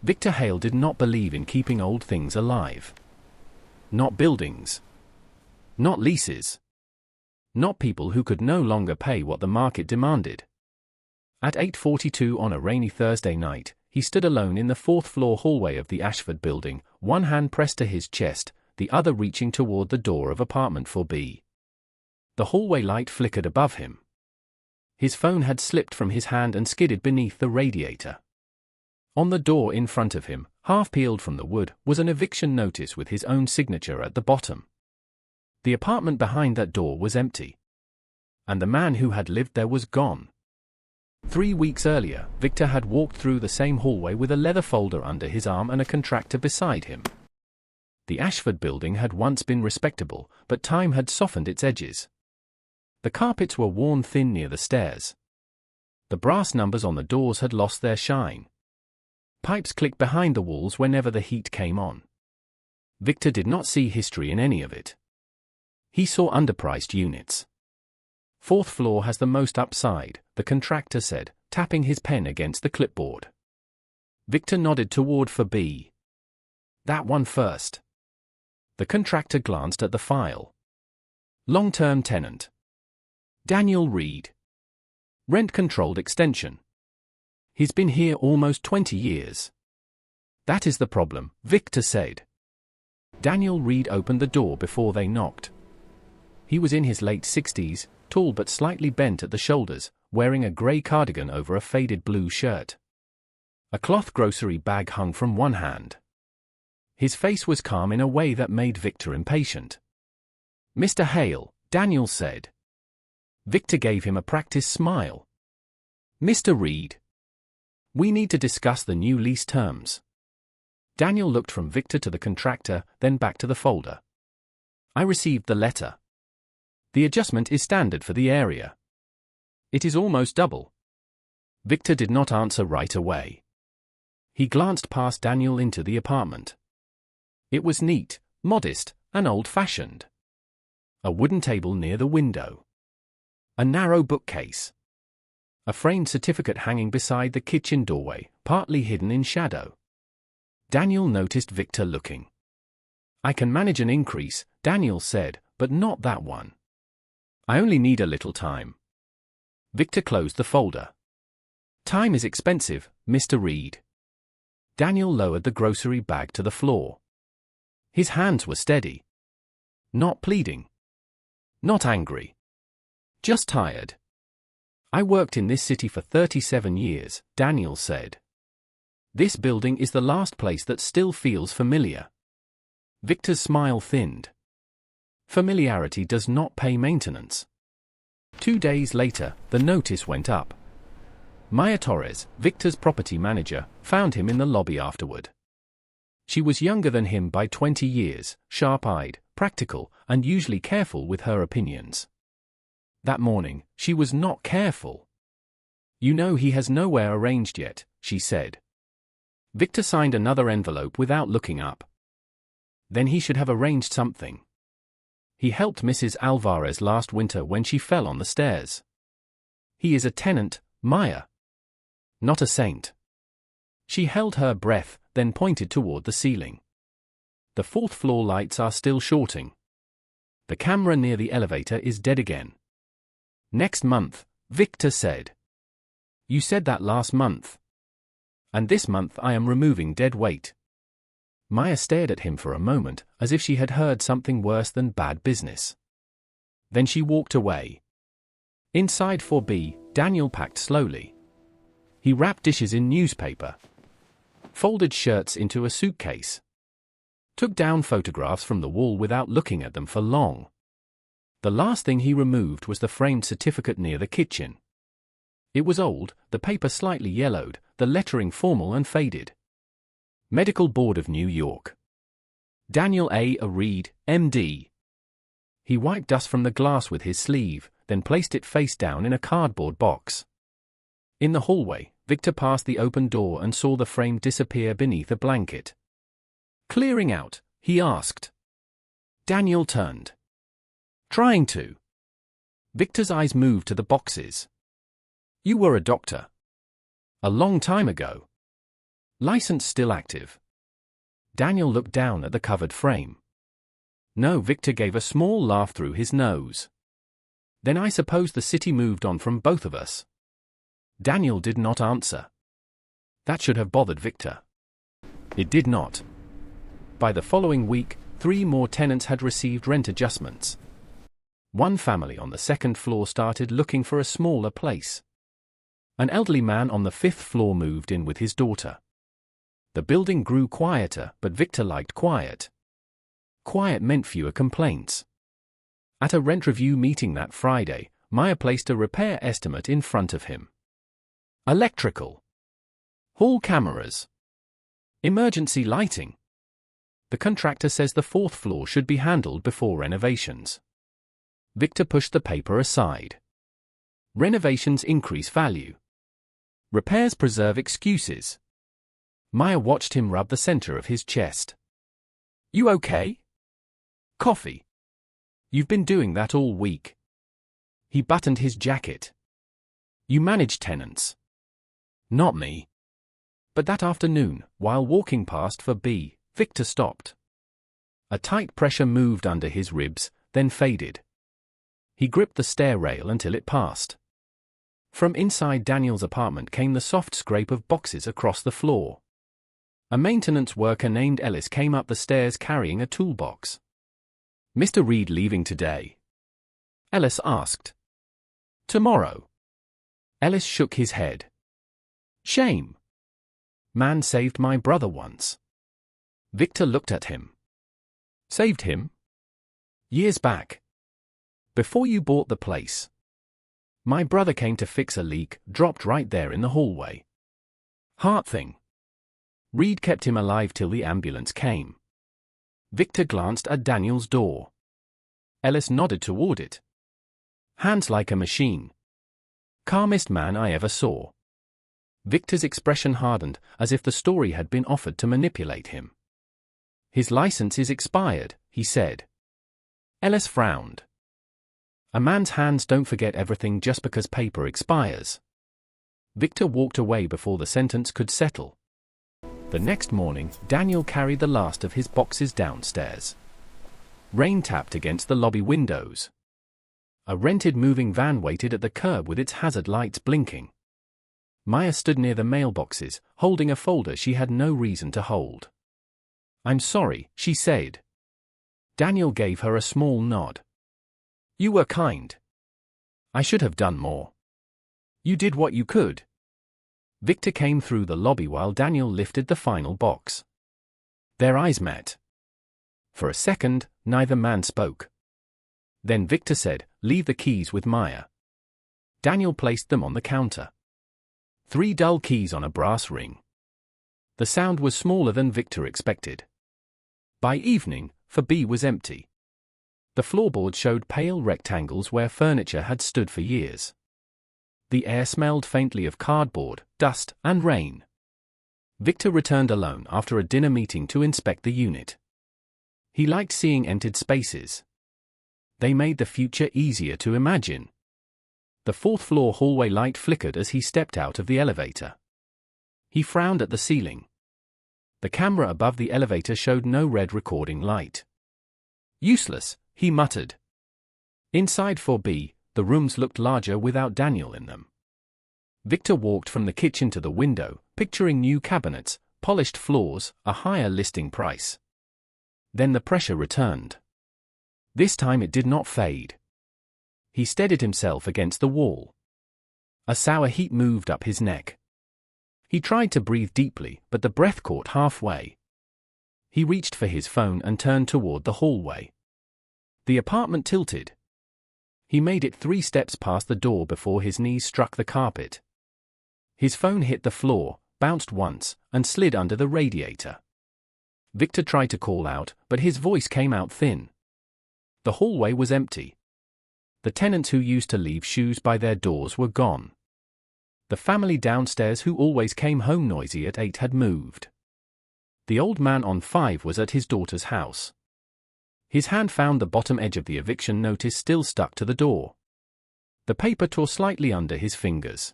Victor Hale did not believe in keeping old things alive. Not buildings. Not leases. Not people who could no longer pay what the market demanded. At 8:42 on a rainy Thursday night, he stood alone in the fourth-floor hallway of the Ashford Building, one hand pressed to his chest, the other reaching toward the door of apartment 4B. The hallway light flickered above him. His phone had slipped from his hand and skidded beneath the radiator. On the door in front of him, half peeled from the wood, was an eviction notice with his own signature at the bottom. The apartment behind that door was empty. And the man who had lived there was gone. 3 weeks earlier, Victor had walked through the same hallway with a leather folder under his arm and a contractor beside him. The Ashford Building had once been respectable, but time had softened its edges. The carpets were worn thin near the stairs. The brass numbers on the doors had lost their shine. Pipes clicked behind the walls whenever the heat came on. Victor did not see history in any of it. He saw underpriced units. Fourth floor has the most upside, the contractor said, tapping his pen against the clipboard. Victor nodded toward 4B. That one first. The contractor glanced at the file. Long-term tenant. Daniel Reed. Rent-controlled extension. He's been here almost 20 years. That is the problem, Victor said. Daniel Reed opened the door before they knocked. He was in his late 60s, tall but slightly bent at the shoulders, wearing a grey cardigan over a faded blue shirt. A cloth grocery bag hung from one hand. His face was calm in a way that made Victor impatient. "Mr. Hale," Daniel said. Victor gave him a practiced smile. "Mr. Reed. We need to discuss the new lease terms." Daniel looked from Victor to the contractor, then back to the folder. "I received the letter. The adjustment is standard for the area. It is almost double." Victor did not answer right away. He glanced past Daniel into the apartment. It was neat, modest, and old-fashioned. A wooden table near the window. A narrow bookcase. A framed certificate hanging beside the kitchen doorway, partly hidden in shadow. Daniel noticed Victor looking. "I can manage an increase," Daniel said, "but not that one. I only need a little time." Victor closed the folder. "Time is expensive, Mr. Reed." Daniel lowered the grocery bag to the floor. His hands were steady. Not pleading. Not angry. Just tired. "I worked in this city for 37 years, Daniel said. This building is the last place that still feels familiar." Victor's smile thinned. Familiarity does not pay maintenance. 2 days later, the notice went up. Maya Torres, Victor's property manager, found him in the lobby afterward. She was younger than him by 20 years, sharp-eyed, practical, and usually careful with her opinions. That morning, she was not careful. "You know he has nowhere arranged yet," she said. Victor signed another envelope without looking up. Then he should have arranged something. He helped Mrs. Alvarez last winter when she fell on the stairs. He is a tenant, Maya. Not a saint. She held her breath, then pointed toward the ceiling. The fourth-floor lights are still shorting. The camera near the elevator is dead again. "Next month," Victor said. "You said that last month. And this month I am removing dead weight." Maya stared at him for a moment, as if she had heard something worse than bad business. Then she walked away. Inside 4B, Daniel packed slowly. He wrapped dishes in newspaper. Folded shirts into a suitcase. Took down photographs from the wall without looking at them for long. The last thing he removed was the framed certificate near the kitchen. It was old, the paper slightly yellowed, the lettering formal and faded. Medical Board of New York. Daniel A. Reed, M.D. He wiped dust from the glass with his sleeve, then placed it face down in a cardboard box. In the hallway, Victor passed the open door and saw the frame disappear beneath a blanket. "Clearing out?" he asked. Daniel turned. "Trying to." Victor's eyes moved to the boxes. "You were a doctor. A long time ago." License still active. Daniel looked down at the covered frame. No, Victor gave a small laugh through his nose. Then I suppose the city moved on from both of us. Daniel did not answer. That should have bothered Victor. It did not. By the following week, 3 more tenants had received rent adjustments. One family on the 2nd floor started looking for a smaller place. An elderly man on the 5th floor moved in with his daughter. The building grew quieter, but Victor liked quiet. Quiet meant fewer complaints. At a rent review meeting that Friday, Maya placed a repair estimate in front of him. Electrical. Hall cameras. Emergency lighting. The contractor says the 4th floor should be handled before renovations. Victor pushed the paper aside. Renovations increase value. Repairs preserve excuses. Maya watched him rub the center of his chest. You okay? Coffee. You've been doing that all week. He buttoned his jacket. You manage tenants. Not me. But that afternoon, while walking past for B, Victor stopped. A tight pressure moved under his ribs, then faded. He gripped the stair rail until it passed. From inside Daniel's apartment came the soft scrape of boxes across the floor. A maintenance worker named Ellis came up the stairs carrying a toolbox. Mr. Reed leaving today? Ellis asked. Tomorrow. Ellis shook his head. Shame. Man saved my brother once. Victor looked at him. Saved him? Years back. Before you bought the place. My brother came to fix a leak, dropped right there in the hallway. Heart thing. Reed kept him alive till the ambulance came. Victor glanced at Daniel's door. Ellis nodded toward it. Hands like a machine. Calmest man I ever saw. Victor's expression hardened, as if the story had been offered to manipulate him. His license is expired, he said. Ellis frowned. A man's hands don't forget everything just because paper expires. Victor walked away before the sentence could settle. The next morning, Daniel carried the last of his boxes downstairs. Rain tapped against the lobby windows. A rented moving van waited at the curb with its hazard lights blinking. Maya stood near the mailboxes, holding a folder she had no reason to hold. I'm sorry, she said. Daniel gave her a small nod. You were kind. I should have done more. You did what you could. Victor came through the lobby while Daniel lifted the final box. Their eyes met. For a second, neither man spoke. Then Victor said, leave the keys with Maya. Daniel placed them on the counter. 3 dull keys on a brass ring. The sound was smaller than Victor expected. By evening, for B was empty. The floorboard showed pale rectangles where furniture had stood for years. The air smelled faintly of cardboard, dust, and rain. Victor returned alone after a dinner meeting to inspect the unit. He liked seeing emptied spaces. They made the future easier to imagine. The 4th floor hallway light flickered as he stepped out of the elevator. He frowned at the ceiling. The camera above the elevator showed no red recording light. Useless, he muttered. Inside 4B, the rooms looked larger without Daniel in them. Victor walked from the kitchen to the window, picturing new cabinets, polished floors, a higher listing price. Then the pressure returned. This time it did not fade. He steadied himself against the wall. A sour heat moved up his neck. He tried to breathe deeply, but the breath caught halfway. He reached for his phone and turned toward the hallway. The apartment tilted. He made it 3 steps past the door before his knees struck the carpet. His phone hit the floor, bounced once, and slid under the radiator. Victor tried to call out, but his voice came out thin. The hallway was empty. The tenants who used to leave shoes by their doors were gone. The family downstairs who always came home noisy at 8 had moved. The old man on 5 was at his daughter's house. His hand found the bottom edge of the eviction notice still stuck to the door. The paper tore slightly under his fingers.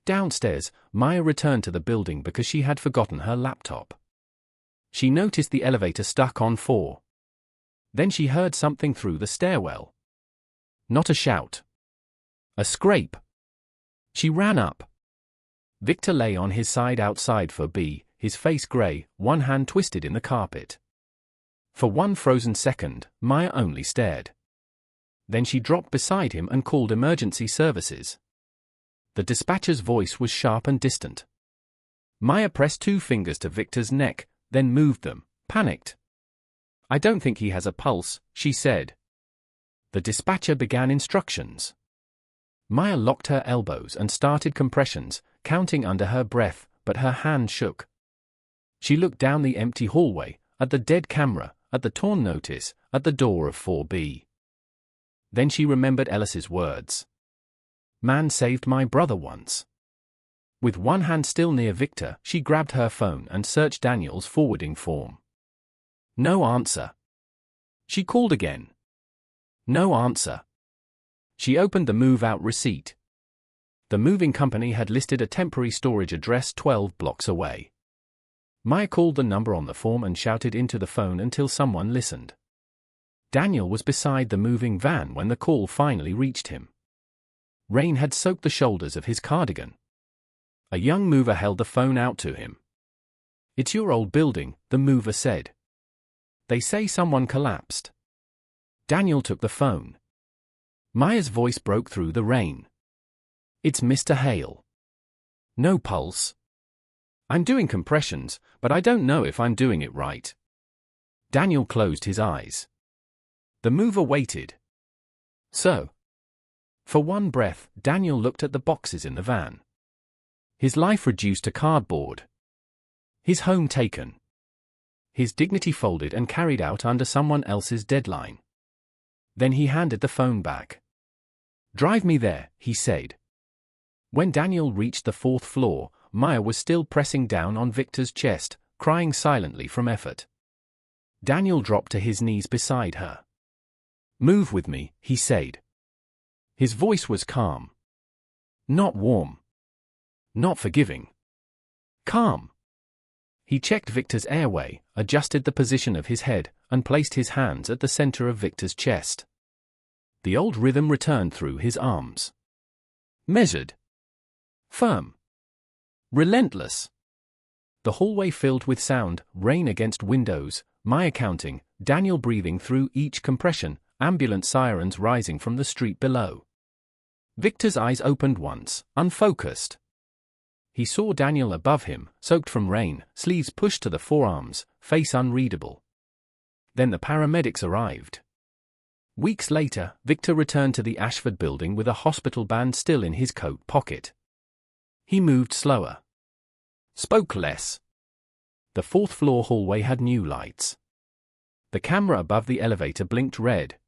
Downstairs, Maya returned to the building because she had forgotten her laptop. She noticed the elevator stuck on 4. Then she heard something through the stairwell. Not a shout. A scrape. She ran up. Victor lay on his side outside for B, his face grey, one hand twisted in the carpet. For one frozen second, Maya only stared. Then she dropped beside him and called emergency services. The dispatcher's voice was sharp and distant. Maya pressed 2 fingers to Victor's neck, then moved them, panicked. "I don't think he has a pulse," she said. The dispatcher began instructions. Maya locked her elbows and started compressions, counting under her breath, but her hand shook. She looked down the empty hallway, at the dead camera, at the torn notice, at the door of 4B. Then she remembered Ellis's words. "Man saved my brother once." With one hand still near Victor, she grabbed her phone and searched Daniel's forwarding form. No answer. She called again. No answer. She opened the move-out receipt. The moving company had listed a temporary storage address 12 blocks away. Maya called the number on the form and shouted into the phone until someone listened. Daniel was beside the moving van when the call finally reached him. Rain had soaked the shoulders of his cardigan. A young mover held the phone out to him. "It's your old building," the mover said. "They say someone collapsed." Daniel took the phone. Maya's voice broke through the rain. "It's Mr. Hale." "No pulse." "I'm doing compressions, but I don't know if I'm doing it right." Daniel closed his eyes. The mover waited. "So?" For one breath, Daniel looked at the boxes in the van. His life reduced to cardboard. His home taken. His dignity folded and carried out under someone else's deadline. Then he handed the phone back. "Drive me there," he said. When Daniel reached the 4th floor, Maya was still pressing down on Victor's chest, crying silently from effort. Daniel dropped to his knees beside her. "Move with me," he said. His voice was calm. Not warm. Not forgiving. Calm. He checked Victor's airway, adjusted the position of his head, and placed his hands at the center of Victor's chest. The old rhythm returned through his arms. Measured. Firm. Relentless. The hallway filled with sound, rain against windows, Maya counting, Daniel breathing through each compression, ambulance sirens rising from the street below. Victor's eyes opened once, unfocused. He saw Daniel above him, soaked from rain, sleeves pushed to the forearms, face unreadable. Then the paramedics arrived. Weeks later, Victor returned to the Ashford Building with a hospital band still in his coat pocket. He moved slower. Spoke less. The 4th floor hallway had new lights. The camera above the elevator blinked red.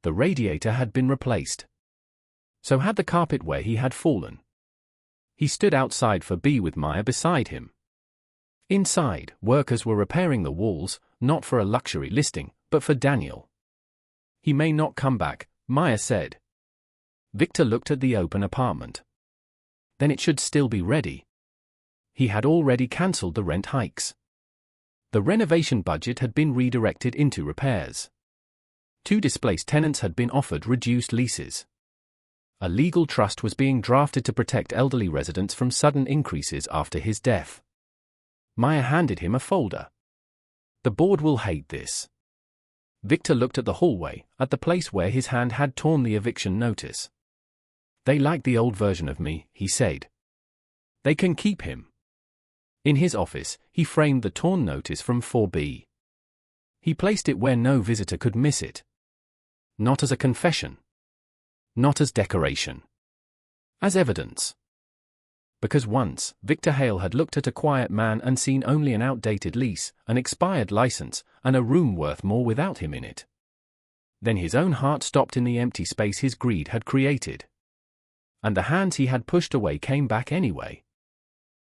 The radiator had been replaced. So had the carpet where he had fallen. He stood outside for B with Maya beside him. Inside, workers were repairing the walls, not for a luxury listing, but for Daniel. "He may not come back," Maya said. Victor looked at the open apartment. Then it should still be ready. He had already cancelled the rent hikes. The renovation budget had been redirected into repairs. 2 displaced tenants had been offered reduced leases. A legal trust was being drafted to protect elderly residents from sudden increases after his death. Maya handed him a folder. "The board will hate this." Victor looked at the hallway, at the place where his hand had torn the eviction notice. "They like the old version of me," he said. "They can keep him." In his office, he framed the torn notice from 4B. He placed it where no visitor could miss it. Not as a confession. Not as decoration. As evidence. Because once, Victor Hale had looked at a quiet man and seen only an outdated lease, an expired license, and a room worth more without him in it. Then his own heart stopped in the empty space his greed had created. And the hands he had pushed away came back anyway.